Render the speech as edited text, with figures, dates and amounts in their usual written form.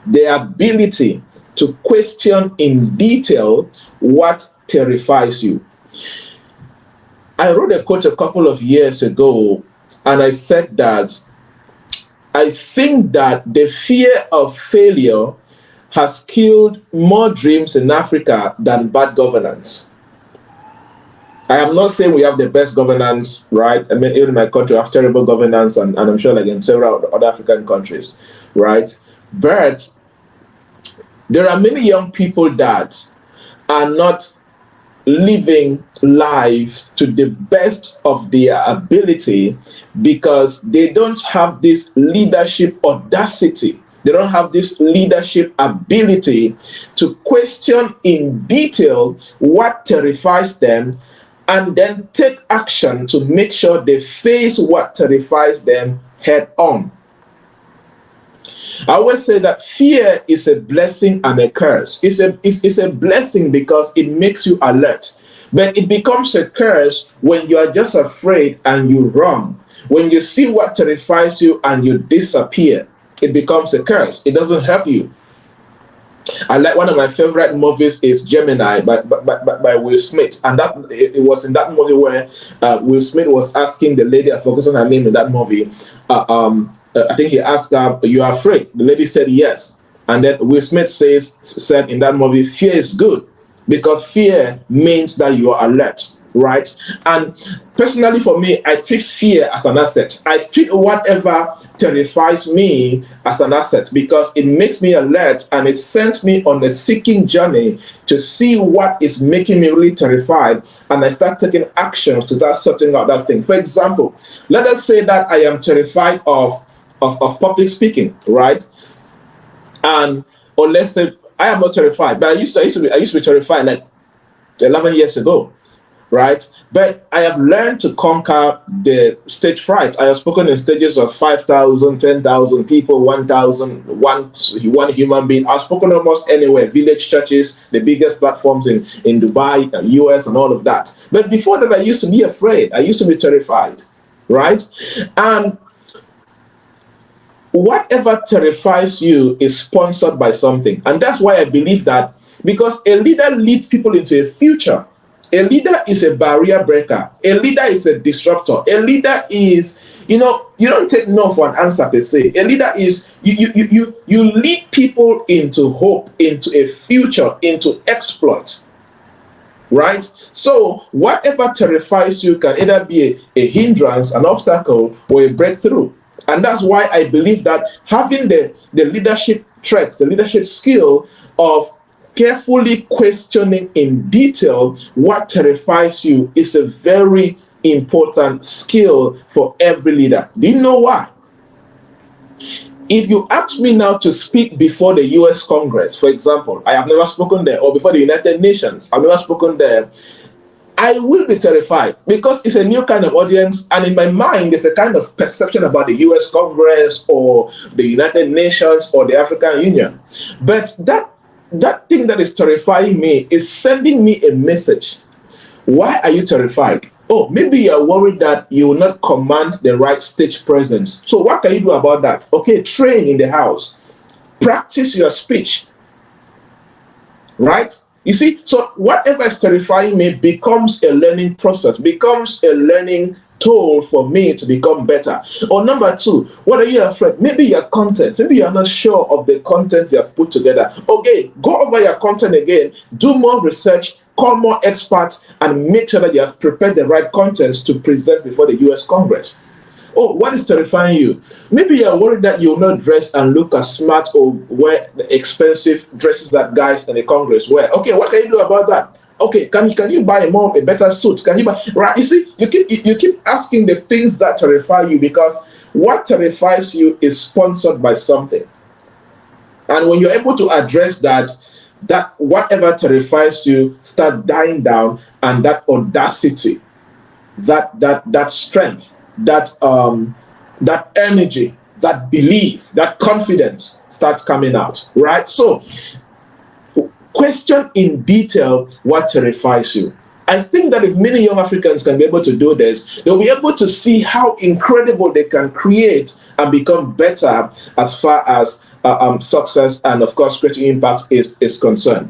the ability to question in detail what terrifies you. I wrote a quote a couple of years ago, and I said that I think that the fear of failure has killed more dreams in Africa than bad governance. I am not saying we have the best governance, right? I mean, even in my country, we have terrible governance, and I'm sure like in several other African countries, right? But there are many young people that are not living life to the best of their ability because they don't have this leadership audacity. They don't have this leadership ability to question in detail what terrifies them and then take action to make sure they face what terrifies them head on. I always say that fear is a blessing and a curse. It's a blessing because it makes you alert, but it becomes a curse when you are just afraid and you run. When you see what terrifies you and you disappear, it becomes a curse. It doesn't help you. I like one of my favorite movies is Gemini by Will Smith, and that it was in that movie where Will Smith was asking the lady, I focus on her name in that movie. I think he asked her, "You are afraid?" The lady said yes, and then Will Smith said in that movie, "Fear is good because fear means that you are alert." Right? And personally for me, I treat fear as an asset. I treat whatever terrifies me as an asset because it makes me alert and it sends me on a seeking journey to see what is making me really terrified, and I start taking actions to start sorting out that thing. For example, let us say that I am terrified of public speaking, right? And or let's say I am not terrified, but I used to be terrified like 11 years ago. Right? But I have learned to conquer the stage fright. I have spoken in stages of 5,000, 10,000 people, 1,000, one human being. I've spoken almost anywhere, village churches, the biggest platforms in Dubai, US, and all of that. But before that, I used to be afraid. I used to be terrified, right? And whatever terrifies you is sponsored by something. And that's why I believe that, because a leader leads people into a future. A leader is a barrier breaker. A leader is a disruptor. A leader is, you don't take no for an answer per se. A leader is, you lead people into hope, into a future, into exploits, right? So whatever terrifies you can either be a hindrance, an obstacle, or a breakthrough. And that's why I believe that having the leadership traits, the leadership skill of carefully questioning in detail what terrifies you is a very important skill for every leader. Do you know why? If you ask me now to speak before the US Congress, for example, I have never spoken there, or before the United Nations, I've never spoken there, I will be terrified because it's a new kind of audience, and in my mind, there's a kind of perception about the US Congress or the United Nations or the African Union. But that thing that is terrifying me is sending me a message. Why are you terrified? Oh, maybe you're worried that you will not command the right stage presence. So what can you do about that? Okay, train in the house. Practice your speech. Right? You see, so whatever is terrifying me becomes a learning process, becomes a learning tool for me to become better. Or number two, what are you afraid? Maybe your content. Maybe you're not sure of the content you have put together. Okay, go over your content again, do more research, call more experts, and make sure that you have prepared the right contents to present before the US Congress. Oh, what is terrifying you? Maybe you're worried that you will not dress and look as smart or wear the expensive dresses that guys in the Congress wear. Okay, what can you do about that? Okay, can you buy a better suit? Can you buy, right? You see, you keep asking the things that terrify you because what terrifies you is sponsored by something. And when you're able to address that whatever terrifies you start dying down, and that audacity, that strength, that energy, that belief, that confidence starts coming out, right? So question in detail what terrifies you. I think that if many young Africans can be able to do this, they'll be able to see how incredible they can create and become better as far as success and, of course, creating impact is concerned.